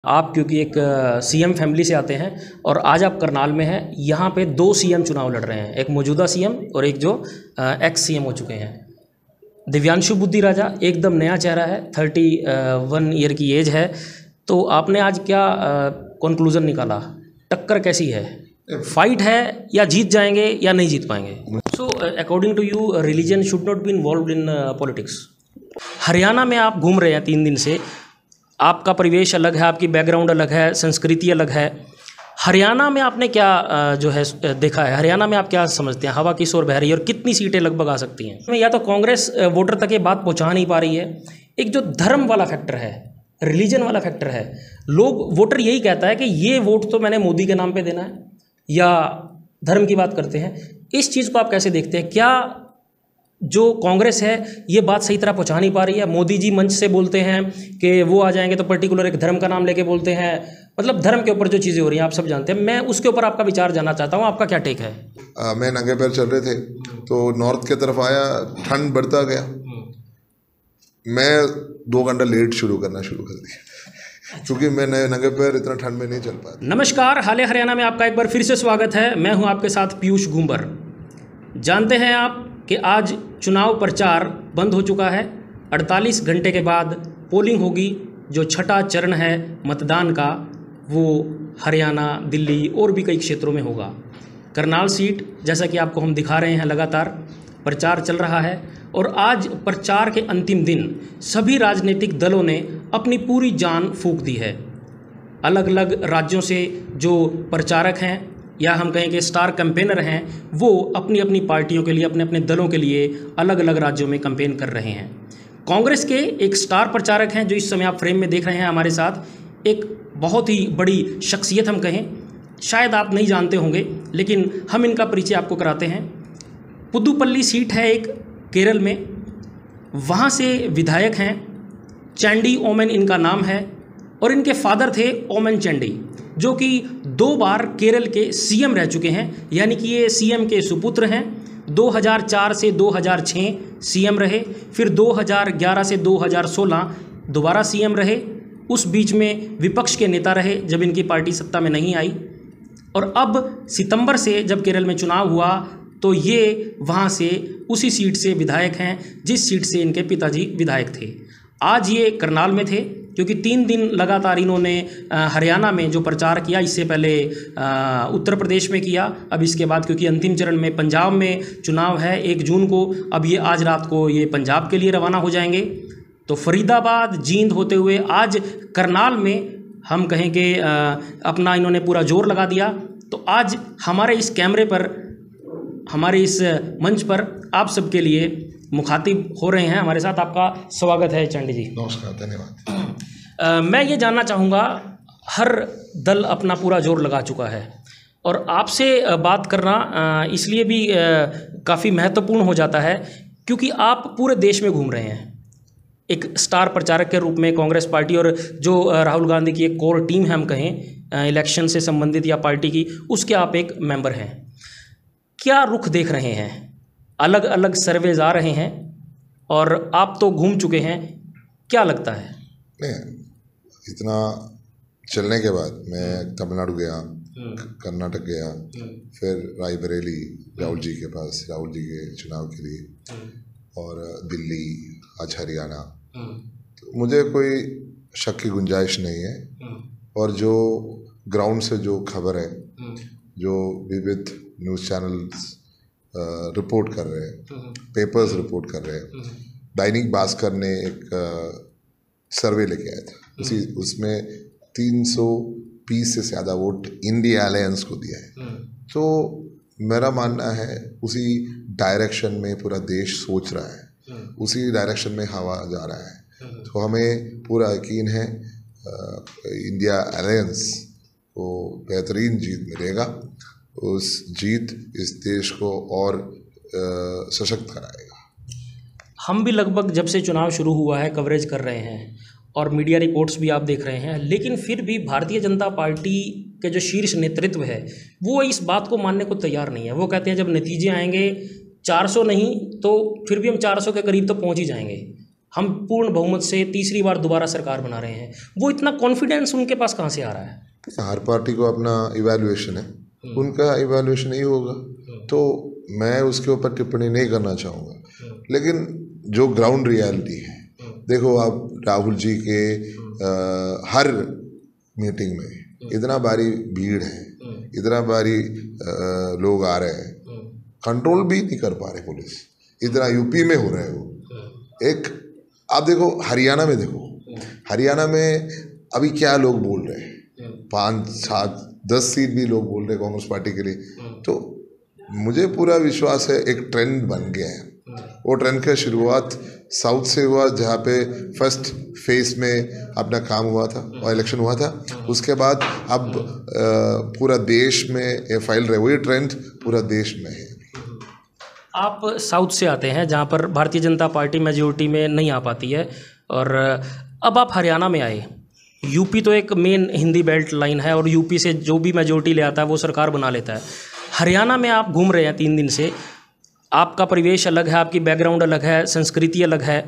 आप क्योंकि एक सीएम फैमिली से आते हैं और आज आप करनाल में हैं। यहाँ पे दो सीएम चुनाव लड़ रहे हैं, एक मौजूदा सीएम और एक जो एक्स सीएम हो चुके हैं। दिव्यांशु बुद्धि राजा एकदम नया चेहरा है, 31 ईयर की एज है। तो आपने आज क्या कंक्लूजन निकाला, टक्कर कैसी है, फाइट है या जीत जाएंगे या नहीं जीत पाएंगे? So according to you religion should not be involve in politics. Haryana में आप घूम रहे हैं 3 दिन से, आपका परिवेश अलग है, आपकी बैकग्राउंड अलग है, संस्कृति अलग है। हरियाणा में आपने क्या जो है देखा है? हरियाणा में आप क्या समझते हैं, हवा किस ओर बह रही है और कितनी सीटें लगभग आ सकती हैं? या तो कांग्रेस वोटर तक ये बात पहुंचा नहीं पा रही है। एक जो धर्म वाला फैक्टर है, रिलीजन वाला फैक्टर है, लोग वोटर यही कहता है कि ये वोट तो मैंने मोदी के नाम पे देना है, या धर्म की बात करते हैं। इस चीज़ को आप कैसे देखते हैं? क्या जो कांग्रेस है ये बात सही तरह पहुंचा नहीं पा रही है? मोदी जी मंच से बोलते हैं कि वो आ जाएंगे तो पर्टिकुलर एक धर्म का नाम लेके बोलते हैं, मतलब धर्म के ऊपर जो चीज़ें हो रही हैं आप सब जानते हैं। मैं उसके ऊपर आपका विचार जानना चाहता हूँ, आपका क्या टेक है? मैं नंगे पैर चल रहे थे तो नॉर्थ की तरफ आया, ठंड बढ़ता गया, मैं 2 घंटा लेट शुरू कर दिया क्योंकि मैं नंगे पैर इतना ठंड में नहीं चल पाया। नमस्कार, हाल हरियाणा में आपका एक बार फिर से स्वागत है। मैं हूं आपके साथ पीयूष गुंबर। जानते हैं आप कि आज चुनाव प्रचार बंद हो चुका है। 48 घंटे के बाद पोलिंग होगी। जो छठा चरण है मतदान का वो हरियाणा, दिल्ली और भी कई क्षेत्रों में होगा। करनाल सीट जैसा कि आपको हम दिखा रहे हैं, लगातार प्रचार चल रहा है और आज प्रचार के अंतिम दिन सभी राजनीतिक दलों ने अपनी पूरी जान फूंक दी है। अलग अलग राज्यों से जो प्रचारक हैं या हम कहें कि स्टार कैंपेनर हैं, वो अपनी अपनी पार्टियों के लिए, अपने अपने दलों के लिए अलग अलग राज्यों में कैंपेन कर रहे हैं। कांग्रेस के एक स्टार प्रचारक हैं जो इस समय आप फ्रेम में देख रहे हैं हमारे साथ, एक बहुत ही बड़ी शख्सियत हम कहें, शायद आप नहीं जानते होंगे लेकिन हम इनका परिचय आपको कराते हैं। पुदुपल्ली सीट है एक केरल में, वहाँ से विधायक हैं, चैंडी ओमेन इनका नाम है और इनके फादर थे ओमेन चैंडी, जो कि 2 बार केरल के सीएम रह चुके हैं, यानी कि ये सीएम के सुपुत्र हैं। 2004 से 2006 सीएम रहे, फिर 2011 से 2016 दोबारा सीएम रहे। उस बीच में विपक्ष के नेता रहे जब इनकी पार्टी सत्ता में नहीं आई, और अब सितंबर से जब केरल में चुनाव हुआ तो ये वहाँ से उसी सीट से विधायक हैं जिस सीट से इनके पिताजी विधायक थे। आज ये करनाल में थे क्योंकि 3 दिन लगातार इन्होंने हरियाणा में जो प्रचार किया, इससे पहले उत्तर प्रदेश में किया, अब इसके बाद क्योंकि अंतिम चरण में पंजाब में चुनाव है 1 जून को, अब ये आज रात को ये पंजाब के लिए रवाना हो जाएंगे। तो फरीदाबाद, जींद होते हुए आज करनाल में हम कहें कि अपना इन्होंने पूरा जोर लगा दिया। तो आज हमारे इस कैमरे पर, हमारे इस मंच पर आप सबके लिए मुखातिब हो रहे हैं। हमारे साथ आपका स्वागत है चंडी जी। नमस्कार, धन्यवाद। मैं ये जानना चाहूँगा, हर दल अपना पूरा जोर लगा चुका है और आपसे बात करना इसलिए भी काफ़ी महत्वपूर्ण हो जाता है क्योंकि आप पूरे देश में घूम रहे हैं एक स्टार प्रचारक के रूप में। कांग्रेस पार्टी और जो राहुल गांधी की एक कोर टीम है हम कहें इलेक्शन से संबंधित या पार्टी की, उसके आप एक मेंबर हैं। क्या रुख देख रहे हैं? अलग अलग सर्वेज आ रहे हैं और आप तो घूम चुके हैं, क्या लगता है? नहीं, इतना चलने के बाद मैं तमिलनाडु गया, कर्नाटक गया, फिर रायबरेली राहुल जी के पास, राहुल जी के चुनाव के लिए, और दिल्ली, आज हरियाणा। तो मुझे कोई शक की गुंजाइश नहीं है। और जो ग्राउंड से जो खबर है, जो विविध न्यूज़ चैनल्स रिपोर्ट कर रहे हैं, पेपर्स रिपोर्ट कर रहे हैं, दैनिक भास्कर ने एक सर्वे लेके आया था, उसमें 320 से ज़्यादा वोट इंडिया अलायंस को दिया है। तो मेरा मानना है उसी डायरेक्शन में पूरा देश सोच रहा है, उसी डायरेक्शन में हवा जा रहा है। तो हमें पूरा यकीन है इंडिया अलायंस को बेहतरीन जीत मिलेगा। उस जीत इस देश को और सशक्त कराएगा। हम भी लगभग जब से चुनाव शुरू हुआ है कवरेज कर रहे हैं और मीडिया रिपोर्ट्स भी आप देख रहे हैं, लेकिन फिर भी भारतीय जनता पार्टी के जो शीर्ष नेतृत्व है वो इस बात को मानने को तैयार नहीं है। वो कहते हैं जब नतीजे आएंगे 400 नहीं तो फिर भी हम 400 के करीब तो पहुंच ही जाएंगे। हम पूर्ण बहुमत से तीसरी बार दोबारा सरकार बना रहे हैं, वो इतना कॉन्फिडेंस उनके पास कहाँ से आ रहा है? हर पार्टी को अपना इवैल्यूएशन है, उनका इवैल्यूएशन ही होगा, तो मैं उसके ऊपर टिप्पणी नहीं करना चाहूँगा। लेकिन जो ग्राउंड रियलिटी है, देखो आप राहुल जी के हर मीटिंग में इतना भारी भीड़ है, इतना भारी लोग आ रहे हैं, कंट्रोल भी नहीं कर पा रहे पुलिस, इतना यूपी में हो रहा है वो। एक आप देखो हरियाणा में, देखो हरियाणा में अभी क्या लोग बोल रहे हैं, 5, 7, 10 सीट भी लोग बोल रहे हैं कांग्रेस पार्टी के लिए। तो मुझे पूरा विश्वास है एक ट्रेंड बन गया है। वो ट्रेंड का शुरुआत साउथ से हुआ, जहाँ पे फर्स्ट फेज में अपना काम हुआ था और इलेक्शन हुआ था। उसके बाद अब पूरा देश में ये फैल रहे, वही ट्रेंड पूरा देश में है। आप साउथ से आते हैं जहाँ पर भारतीय जनता पार्टी मेजोरिटी में नहीं आ पाती है, और अब आप हरियाणा में आए। यूपी तो एक मेन हिंदी बेल्ट लाइन है और यूपी से जो भी मेजोरिटी ले आता है वो सरकार बना लेता है। हरियाणा में आप घूम रहे हैं 3 दिन से, आपका परिवेश अलग है, आपकी बैकग्राउंड अलग है, संस्कृति अलग है।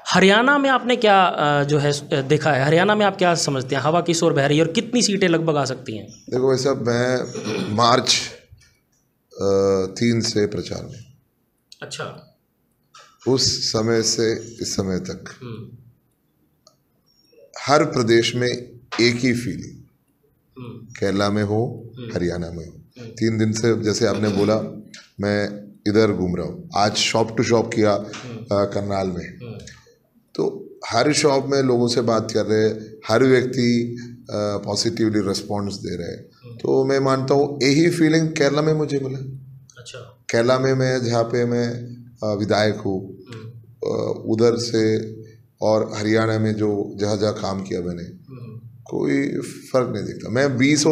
हरियाणा में आपने क्या जो है देखा है? हरियाणा में आप क्या समझते हैं, हवा किस ओर बह रही है और कितनी सीटें लगभग आ सकती हैं? देखो वैसा, मैं मार्च 3 से प्रचार में, अच्छा, उस समय से इस समय तक हर प्रदेश में एक ही फीलिंग, केरला में हो, हरियाणा में हो। 3 दिन से जैसे आपने बोला, मैं इधर घूम रहा हूँ। आज शॉप टू शॉप किया करनाल में, तो हर शॉप में लोगों से बात कर रहे, हर व्यक्ति पॉजिटिवली रिस्पॉन्स दे रहे। तो मैं मानता हूँ यही फीलिंग केरला में मुझे मिला। अच्छा, केरला में मैं जहाँ पे मैं विधायक हूँ उधर से, और हरियाणा में जो जहाँ जहाँ काम किया मैंने, कोई फर्क नहीं दिखता। मैं 20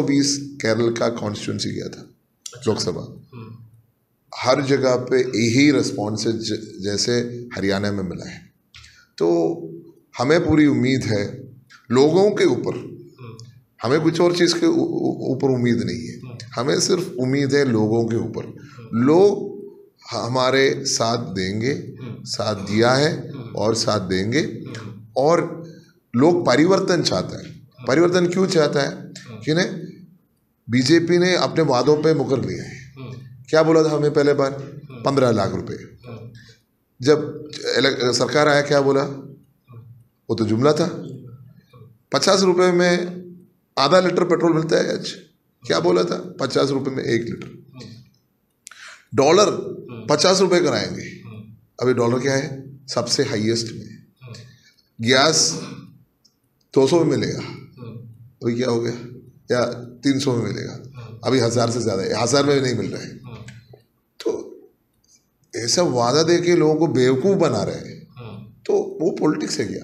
केरल का कॉन्स्टिट्यूंसी किया था। अच्छा। लोकसभा, हर जगह पे यही रिस्पॉन्स है जैसे हरियाणा में मिला है। तो हमें पूरी उम्मीद है लोगों के ऊपर, हमें कुछ और चीज़ के ऊपर उम्मीद नहीं है, हमें सिर्फ उम्मीद है लोगों के ऊपर। लोग हमारे साथ देंगे, साथ दिया है और साथ देंगे। और लोग परिवर्तन चाहता है। परिवर्तन क्यों चाहता है कि ने बीजेपी ने अपने वादों पे मुकर लिया है। क्या बोला था हमें पहले बार? 15 लाख रुपए। जब सरकार आया क्या बोला? वो तो जुमला था। 50 रुपए में आधा लीटर पेट्रोल मिलता है आज। क्या बोला था? 50 रुपए में 1 लीटर। डॉलर 50 रुपए कराएंगे। अभी डॉलर क्या है? सबसे हाईएस्ट में। गैस 200 में मिलेगा, अभी क्या हो गया? या 300 में मिलेगा, अभी 1000 से ज़्यादा है, 1000 में नहीं मिल रहा है। तो ऐसा वादा दे के लोगों को बेवकूफ़ बना रहे हैं। तो वो पॉलिटिक्स है क्या?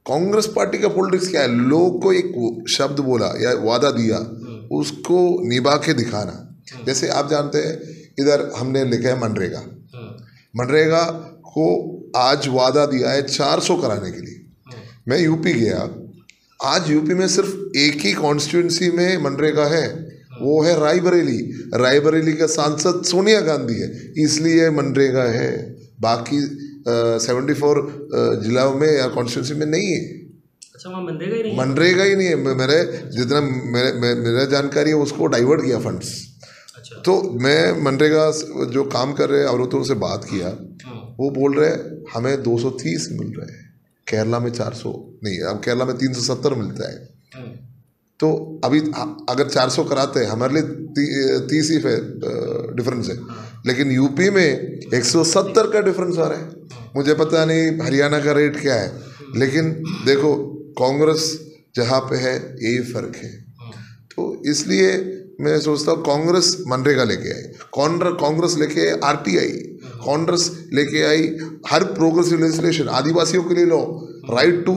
कांग्रेस पार्टी का पॉलिटिक्स क्या है? लोग को एक शब्द बोला या वादा दिया, उसको निभा के दिखाना। जैसे आप जानते हैं, इधर हमने लिखा है मनरेगा। मनरेगा को आज वादा दिया है 400 कराने के लिए। मैं यूपी गया, आज यूपी में सिर्फ एक ही कॉन्स्टिट्यूंसी में मनरेगा है, वो है रायबरेली। रायबरेली का सांसद सोनिया गांधी है, इसलिए मनरेगा है। बाकी 74 जिलों में या कॉन्स्टिट्यूंसी में नहीं है। अच्छा, वहाँ मनरेगा ही नहीं है? मनरेगा ही नहीं है। मेरे जितना मेरा जानकारी है, उसको डाइवर्ट किया फंड्स। अच्छा। तो मैं मनरेगा जो काम कर रहे औरतों से बात किया, वो बोल रहे हमें 230 मिल रहे हैं, केरला में 400 नहीं, अब केरला में 370 मिलता है। तो अभी अगर 400 कराते हैं, हमारे लिए 30 ही डिफरेंस है, लेकिन यूपी में 170 का डिफरेंस आ रहा है। मुझे पता नहीं हरियाणा का रेट क्या है, लेकिन देखो कांग्रेस जहाँ पे है यही फर्क है। तो इसलिए मैं सोचता हूँ कांग्रेस मनरेगा लेके आई, कांग्रेस लेके आई RTI, कांग्रेस लेके आई हर प्रोग्रेसिव लेजिस्लेशन, आदिवासियों के लिए law, right to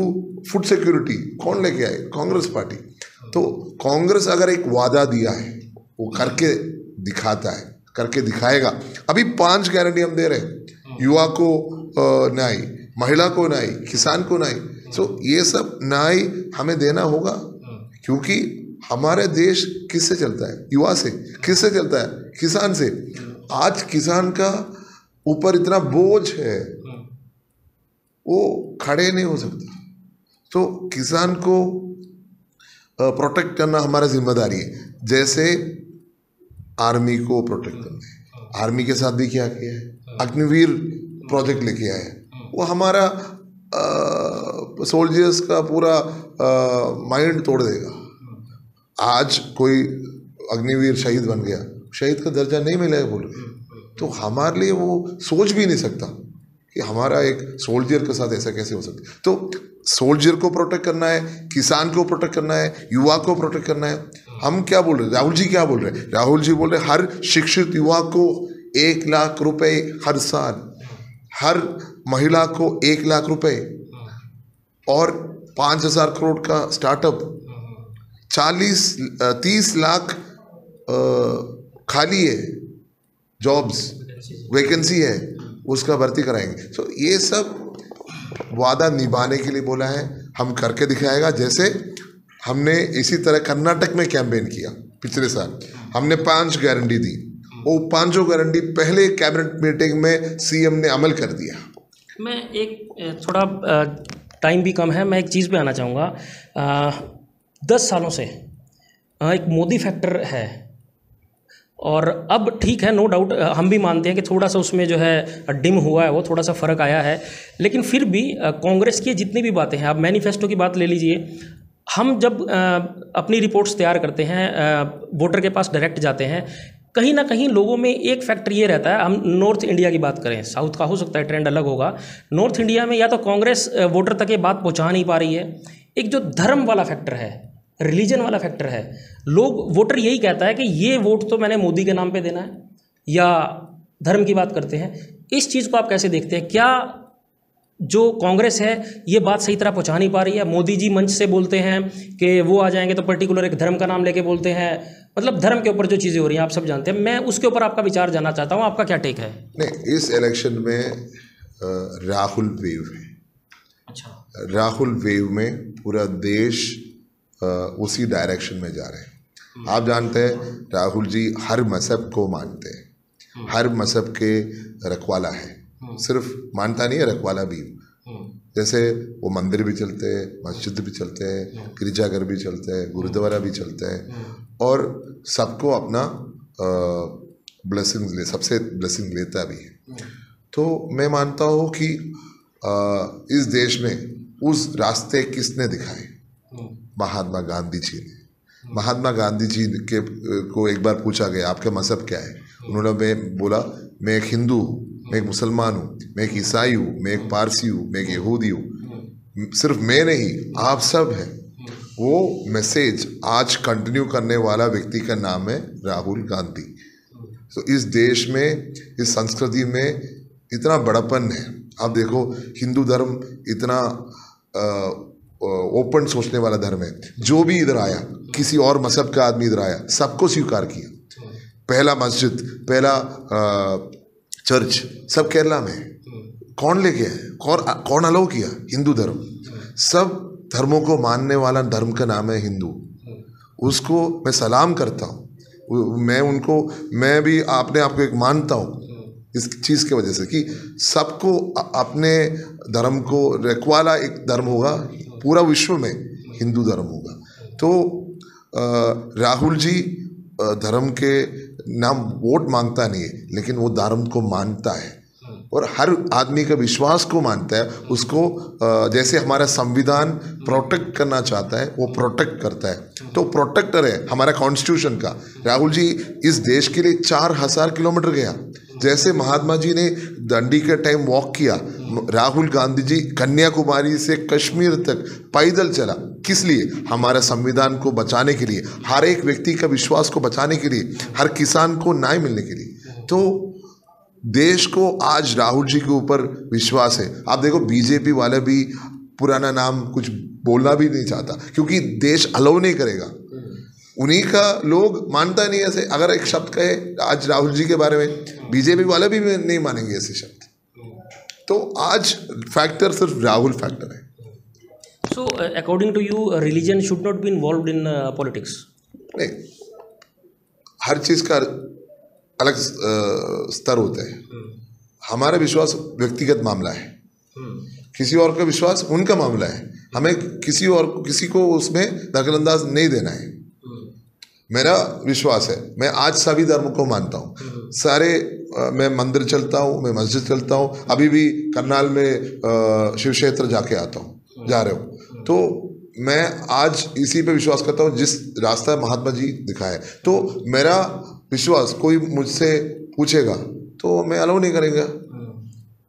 food security, कौन लेके आए? कांग्रेस पार्टी। तो कांग्रेस अगर एक वादा दिया है, वो करके दिखाता है, करके दिखाएगा। अभी 5 गारंटी हम दे रहे हैं, युवा को न्याय, महिला को न्याय, किसान को न्याय। सो ये सब न्याय हमें देना होगा, क्योंकि हमारे देश किससे चलता है? युवा से। किससे चलता है? किसान से। आज किसान का ऊपर इतना बोझ है, वो खड़े नहीं हो सकते। तो किसान को प्रोटेक्ट करना हमारा जिम्मेदारी है, जैसे आर्मी को प्रोटेक्ट करना है। आर्मी के साथ भी क्या किया है, अग्निवीर प्रोजेक्ट लेके आया है, वो हमारा सोल्जर्स का पूरा माइंड तोड़ देगा। आज कोई अग्निवीर शहीद बन गया, शहीद का दर्जा नहीं मिलेगा बोल रहे, तो हमारे लिए वो सोच भी नहीं सकता कि हमारा एक सोल्जर के साथ ऐसा कैसे हो सकता है। तो सोल्जर को प्रोटेक्ट करना है, किसान को प्रोटेक्ट करना है, युवा को प्रोटेक्ट करना है। हम क्या बोल रहे हैं, राहुल जी क्या बोल रहे हैं, राहुल जी बोल रहे हैं हर शिक्षित युवा को 1 लाख रुपए हर साल, हर महिला को 1 लाख रुपए, और 5,000 करोड़ का स्टार्टअप, 30 लाख खाली है जॉब्स, वैकेंसी है, उसका भर्ती कराएंगे। तो ये सब वादा निभाने के लिए बोला है, हम करके दिखाएगा। जैसे हमने इसी तरह कर्नाटक में कैंपेन किया पिछले साल, हमने 5 गारंटी दी, वो 5 गारंटी पहले कैबिनेट मीटिंग में सीएम ने अमल कर दिया। मैं एक थोड़ा टाइम भी कम है, मैं एक चीज़ पे आना चाहूँगा। 10 सालों से एक मोदी फैक्टर है, और अब ठीक है, नो डाउट हम भी मानते हैं कि थोड़ा सा उसमें जो है डिम हुआ है, वो थोड़ा सा फ़र्क आया है, लेकिन फिर भी कांग्रेस की जितनी भी बातें हैं, आप मैनिफेस्टो की बात ले लीजिए, हम जब अपनी रिपोर्ट्स तैयार करते हैं, वोटर के पास डायरेक्ट जाते हैं, कहीं ना कहीं लोगों में एक फैक्टर ये रहता है, हम नॉर्थ इंडिया की बात करें, साउथ का हो सकता है ट्रेंड अलग होगा, नॉर्थ इंडिया में या तो कांग्रेस वोटर तक ये बात पहुंचा नहीं पा रही है, एक जो धर्म वाला फैक्टर है, रिलीजन वाला फैक्टर है, लोग वोटर यही कहता है कि ये वोट तो मैंने मोदी के नाम पे देना है, या धर्म की बात करते हैं। इस चीज़ को आप कैसे देखते हैं, क्या जो कांग्रेस है ये बात सही तरह पहुंचा नहीं पा रही है? मोदी जी मंच से बोलते हैं कि वो आ जाएंगे तो पर्टिकुलर एक धर्म का नाम लेके बोलते हैं, मतलब धर्म के ऊपर जो चीज़ें हो रही हैं आप सब जानते हैं, मैं उसके ऊपर आपका विचार जानना चाहता हूँ, आपका क्या टेक है? नहीं, इस इलेक्शन में राहुल वेव है। अच्छा, राहुल वेव में पूरा देश उसी डायरेक्शन में जा रहे हैं। आप जानते हैं राहुल जी हर मजहब को मानते हैं, हर मजहब के रखवाला है, सिर्फ मानता नहीं है, रखवाला भी। जैसे वो मंदिर भी चलते हैं, मस्जिद भी चलते हैं, गिरजाघर भी चलते हैं, गुरुद्वारा भी चलते हैं, और सबको अपना ब्लेसिंग सबसे ब्लेसिंग लेता भी है। तो मैं मानता हूँ कि इस देश में उस रास्ते किसने दिखाए, महात्मा गांधी जी ने। महात्मा गांधी जी के को एक बार पूछा गया आपका मजहब क्या है, उन्होंने बोला मैं एक हिंदू हूँ, मैं एक मुसलमान हूँ, मैं एक ईसाई हूँ, मैं एक पारसी हूँ, मैं एक यहूदी हूँ, सिर्फ मैं नहीं आप सब हैं। वो मैसेज आज कंटिन्यू करने वाला व्यक्ति का नाम है राहुल गांधी। तो इस देश में, इस संस्कृति में इतना बड़ापन है। आप देखो हिंदू धर्म इतना ओपन सोचने वाला धर्म है, जो भी इधर आया, किसी और मजहब का आदमी इधर आया, सबको स्वीकार किया। पहला मस्जिद, पहला चर्च सब केरला में, कौन लेके आया, कौन अलाउ किया? हिंदू धर्म। सब धर्मों को मानने वाला धर्म का नाम है हिंदू, उसको मैं सलाम करता हूँ। मैं भी आपने आपको एक मानता हूँ इस चीज़ की वजह से कि सबको अपने धर्म को रखवाला एक धर्म होगा, पूरा विश्व में हिंदू धर्म होगा। तो राहुल जी धर्म के नाम वोट मांगता नहीं है, लेकिन वो धर्म को मानता है और हर आदमी का विश्वास को मानता है। उसको जैसे हमारा संविधान प्रोटेक्ट करना चाहता है, वो प्रोटेक्ट करता है। तो प्रोटेक्टर है हमारा कॉन्स्टिट्यूशन का। राहुल जी इस देश के लिए 4000 किलोमीटर गया। जैसे महात्मा जी ने दंडी के टाइम वॉक किया, राहुल गांधी जी कन्याकुमारी से कश्मीर तक पैदल चला। किस लिए? हमारा संविधान को बचाने के लिए, हर एक व्यक्ति का विश्वास को बचाने के लिए, हर किसान को न्याय मिलने के लिए। तो देश को आज राहुल जी के ऊपर विश्वास है। आप देखो बीजेपी वाले भी पुराना नाम कुछ बोलना भी नहीं चाहता, क्योंकि देश अलाउ नहीं करेगा। उन्हीं का लोग मानता नहीं ऐसे। अगर एक शब्द कहे आज राहुल जी के बारे में, बीजेपी वाले भी नहीं मानेंगे ऐसे शब्द। तो आज फैक्टर सिर्फ राहुल फैक्टर है। So according to you religion should not be involved in politics? नहीं, हर चीज़ का अलग स्तर होता है। हमारा विश्वास व्यक्तिगत मामला है किसी और का विश्वास उनका मामला है, हमें किसी को उसमें दखलंदाज नहीं देना है। मेरा विश्वास है, मैं आज सभी धर्म को मानता हूँ, मैं मंदिर चलता हूँ, मैं मस्जिद चलता हूँ, अभी भी करनाल में शिव क्षेत्र जाके आता हूँ, जा रहे हो। तो मैं आज इसी पे विश्वास करता हूँ जिस रास्ता महात्मा जी दिखाए। तो मेरा विश्वास कोई मुझसे पूछेगा तो मैं अलाउ नहीं करेंगे।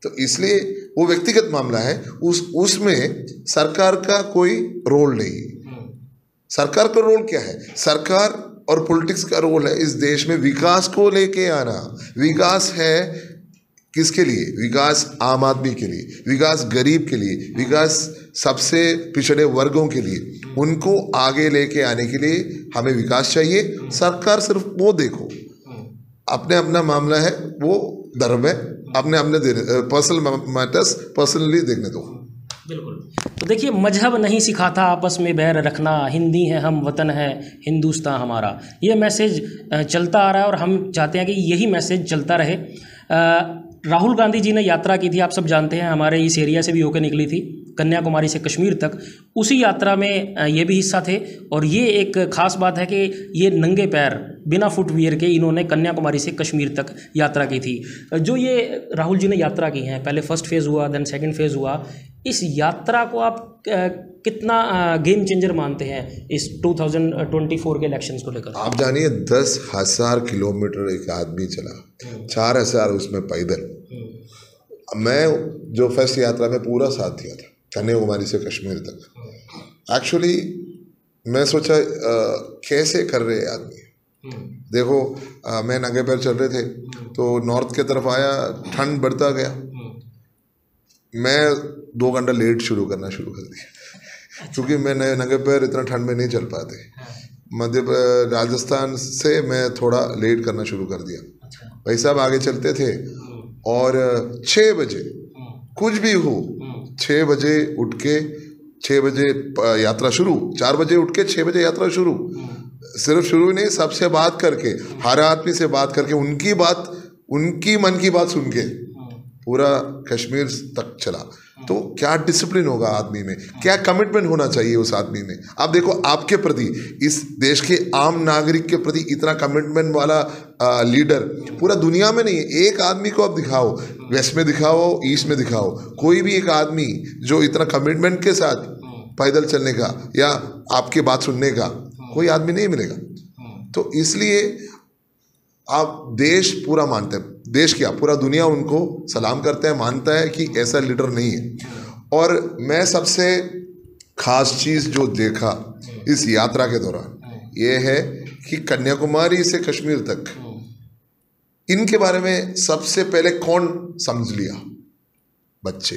तो इसलिए वो व्यक्तिगत मामला है, उसमें सरकार का कोई रोल नहीं। सरकार का रोल क्या है? सरकार और पॉलिटिक्स का रोल है इस देश में विकास को लेके आना। विकास है किसके लिए? विकास आम आदमी के लिए, विकास गरीब के लिए, विकास सबसे पिछड़े वर्गों के लिए। उनको आगे लेके आने के लिए हमें विकास चाहिए। सरकार सिर्फ वो देखो, अपने अपना मामला है, वो धर्म है, अपने पर्सनल मैटर्स पर्सनली देखने दो। बिल्कुल। तो देखिए, मजहब नहीं सिखाता आपस में बैर रखना, हिंदी है हम, वतन है हिंदुस्तान हमारा, ये मैसेज चलता आ रहा है और हम चाहते हैं कि यही मैसेज चलता रहे। राहुल गांधी जी ने यात्रा की थी, आप सब जानते हैं, हमारे इस एरिया से भी होकर निकली थी, कन्याकुमारी से कश्मीर तक। उसी यात्रा में ये भी हिस्सा थे और ये एक ख़ास बात है कि ये नंगे पैर बिना फुटवियर के इन्होंने कन्याकुमारी से कश्मीर तक यात्रा की थी। जो ये राहुल जी ने यात्रा की है, पहले फर्स्ट फेज़ हुआ, देन सेकंड फेज़ हुआ, इस यात्रा को आप कितना गेम चेंजर मानते हैं इस 2024 के इलेक्शंस को लेकर? आप जानिए 10,000 किलोमीटर एक आदमी चला, 4,000 उसमें पैदल। मैं जो फर्स्ट यात्रा में पूरा साथ दिया था कन्याकुमारी से कश्मीर तक। एक्चुअली मैं सोचा कैसे कर रहे हैं आदमी। देखो मैं नंगे पैर चल रहे थे तो नॉर्थ के तरफ आया, ठंड बढ़ता गया, मैं 2 घंटा लेट करना शुरू कर दिया क्योंकि मैं नंगे पैर इतना ठंड में नहीं चल पाते। राजस्थान से मैं थोड़ा लेट करना शुरू कर दिया। भाई साहब आगे चलते थे और 6 बजे कुछ भी हो, 6 बजे उठ के 6 बजे यात्रा शुरू, 4 बजे उठ के 6 बजे यात्रा शुरू। सिर्फ शुरू नहीं, सबसे बात करके, हर आदमी से बात करके, उनकी मन की बात सुन के पूरा कश्मीर तक चला। तो क्या डिसिप्लिन होगा आदमी में, क्या कमिटमेंट होना चाहिए उस आदमी में। आप देखो आपके प्रति, इस देश के आम नागरिक के प्रति इतना कमिटमेंट वाला लीडर पूरा दुनिया में नहीं है। एक आदमी को आप दिखाओ, वेस्ट में दिखाओ, ईस्ट में दिखाओ, कोई भी एक आदमी जो इतना कमिटमेंट के साथ पैदल चलने का या आपकी बात सुनने का कोई आदमी नहीं मिलेगा। तो इसलिए आप देश पूरा मानते हैं, देश क्या पूरा दुनिया उनको सलाम करते हैं, मानता है कि ऐसा लीडर नहीं है। और मैं सबसे खास चीज़ जो देखा इस यात्रा के दौरान ये है कि कन्याकुमारी से कश्मीर तक इनके बारे में सबसे पहले कौन समझ लिया? बच्चे।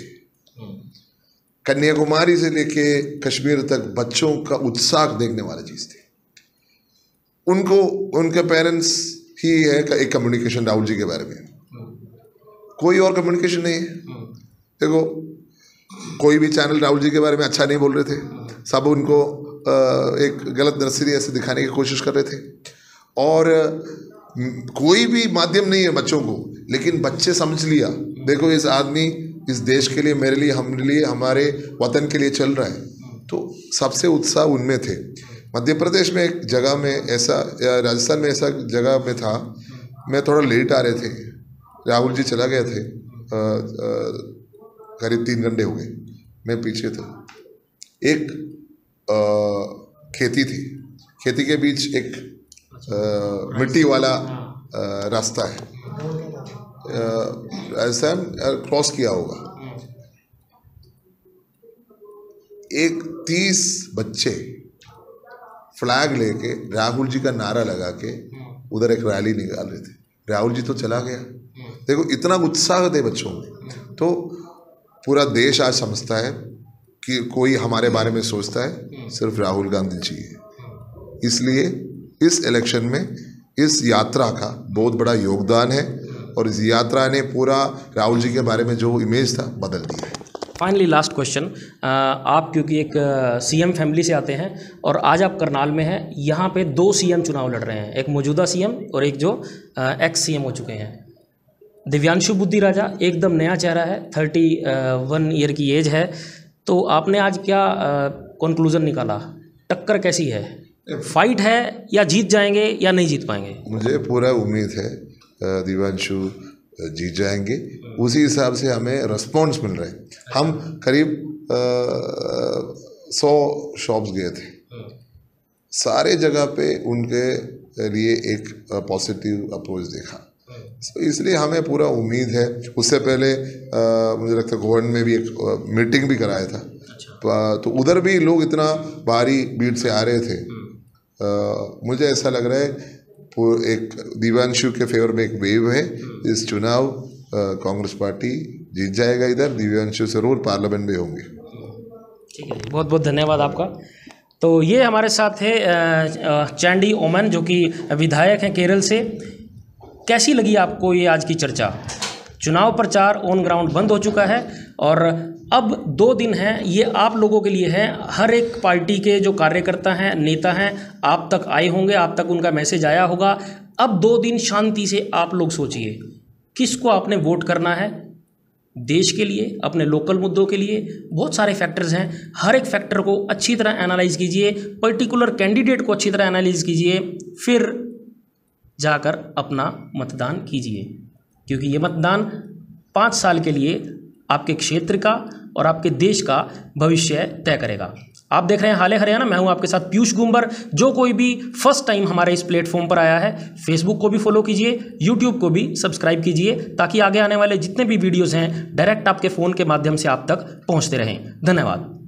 कन्याकुमारी से लेके कश्मीर तक बच्चों का उत्साह देखने वाली चीज़ थी। उनको उनके पेरेंट्स ही है एक कम्युनिकेशन राहुल जी के बारे में, कोई और कम्युनिकेशन नहीं है। देखो कोई भी चैनल राहुल जी के बारे में अच्छा नहीं बोल रहे थे, सब उनको एक गलत नजरिए से दिखाने की कोशिश कर रहे थे। और कोई भी माध्यम नहीं है बच्चों को, लेकिन बच्चे समझ लिया, देखो इस आदमी इस देश के लिए, मेरे लिए, हमारे वतन के लिए चल रहा है। तो सबसे उत्साह उनमें थे। मध्य प्रदेश में एक जगह में ऐसा, या राजस्थान में ऐसा जगह में था, मैं थोड़ा लेट आ रहे थे, राहुल जी चला गए थे, करीब 3 घंटे हो गए, मैं पीछे था। एक खेती थी, खेती के बीच एक मिट्टी वाला रास्ता है, ऐसा क्रॉस किया होगा। एक 30 बच्चे फ्लैग लेके राहुल जी का नारा लगा के उधर एक रैली निकाल रहे थे। राहुल जी तो चला गया, देखो इतना उत्साह थे बच्चों में। तो पूरा देश आज समझता है कि कोई हमारे बारे में सोचता है, सिर्फ राहुल गांधी जी है। इसलिए इस इलेक्शन में इस यात्रा का बहुत बड़ा योगदान है और इस यात्रा ने पूरा राहुल जी के बारे में जो इमेज था बदल दिया है। फाइनली लास्ट क्वेश्चन, आप क्योंकि एक सीएम फैमिली से आते हैं और आज आप करनाल में हैं, यहाँ पे 2 सीएम चुनाव लड़ रहे हैं, एक मौजूदा सीएम और एक जो एक्स सीएम हो चुके हैं। दिव्यांशु बुद्धि राजा एकदम नया चेहरा है, 31 ईयर की एज है। तो आपने आज क्या कंक्लूजन निकाला, टक्कर कैसी है, फाइट है या जीत जाएंगे या नहीं जीत पाएंगे? मुझे पूरा उम्मीद है दिव्यांशु जीत जाएंगे। उसी हिसाब से हमें रिस्पॉन्स मिल रहा है। हम करीब 100 शॉप्स गए थे, सारे जगह पे उनके लिए एक पॉजिटिव अप्रोच देखा। तो इसलिए हमें पूरा उम्मीद है। उससे पहले मुझे लगता है गवर्नमेंट में भी एक मीटिंग भी कराया था। तो उधर भी लोग इतना भारी भीड़ से आ रहे थे। मुझे ऐसा लग रहा है एक दिव्यांशु के फेवर में एक वेव है। इस चुनाव कांग्रेस पार्टी जीत जाएगा। इधर दिव्यांशु जरूर पार्लियामेंट में होंगे। ठीक है, बहुत बहुत धन्यवाद आपका। तो ये हमारे साथ है चैंडी ओमन, जो कि विधायक हैं केरल से। कैसी लगी आपको ये आज की चर्चा? चुनाव प्रचार ऑन ग्राउंड बंद हो चुका है और अब 2 दिन हैं, ये आप लोगों के लिए है। हर एक पार्टी के जो कार्यकर्ता हैं, नेता हैं, आप तक आए होंगे, आप तक उनका मैसेज आया होगा। अब 2 दिन शांति से आप लोग सोचिए किसको आपने वोट करना है। देश के लिए, अपने लोकल मुद्दों के लिए बहुत सारे फैक्टर्स हैं। हर एक फैक्टर को अच्छी तरह एनालाइज कीजिए, पर्टिकुलर कैंडिडेट को अच्छी तरह एनालाइज कीजिए, फिर जाकर अपना मतदान कीजिए, क्योंकि ये मतदान 5 साल के लिए आपके क्षेत्र का और आपके देश का भविष्य तय करेगा। आप देख रहे हैं हाल हरियाणा। मैं हूं आपके साथ पीयूष गुंबर। जो कोई भी फर्स्ट टाइम हमारे इस प्लेटफॉर्म पर आया है, फेसबुक को भी फॉलो कीजिए, यूट्यूब को भी सब्सक्राइब कीजिए, ताकि आगे आने वाले जितने भी वीडियोज़ हैं डायरेक्ट आपके फ़ोन के माध्यम से आप तक पहुँचते रहें। धन्यवाद।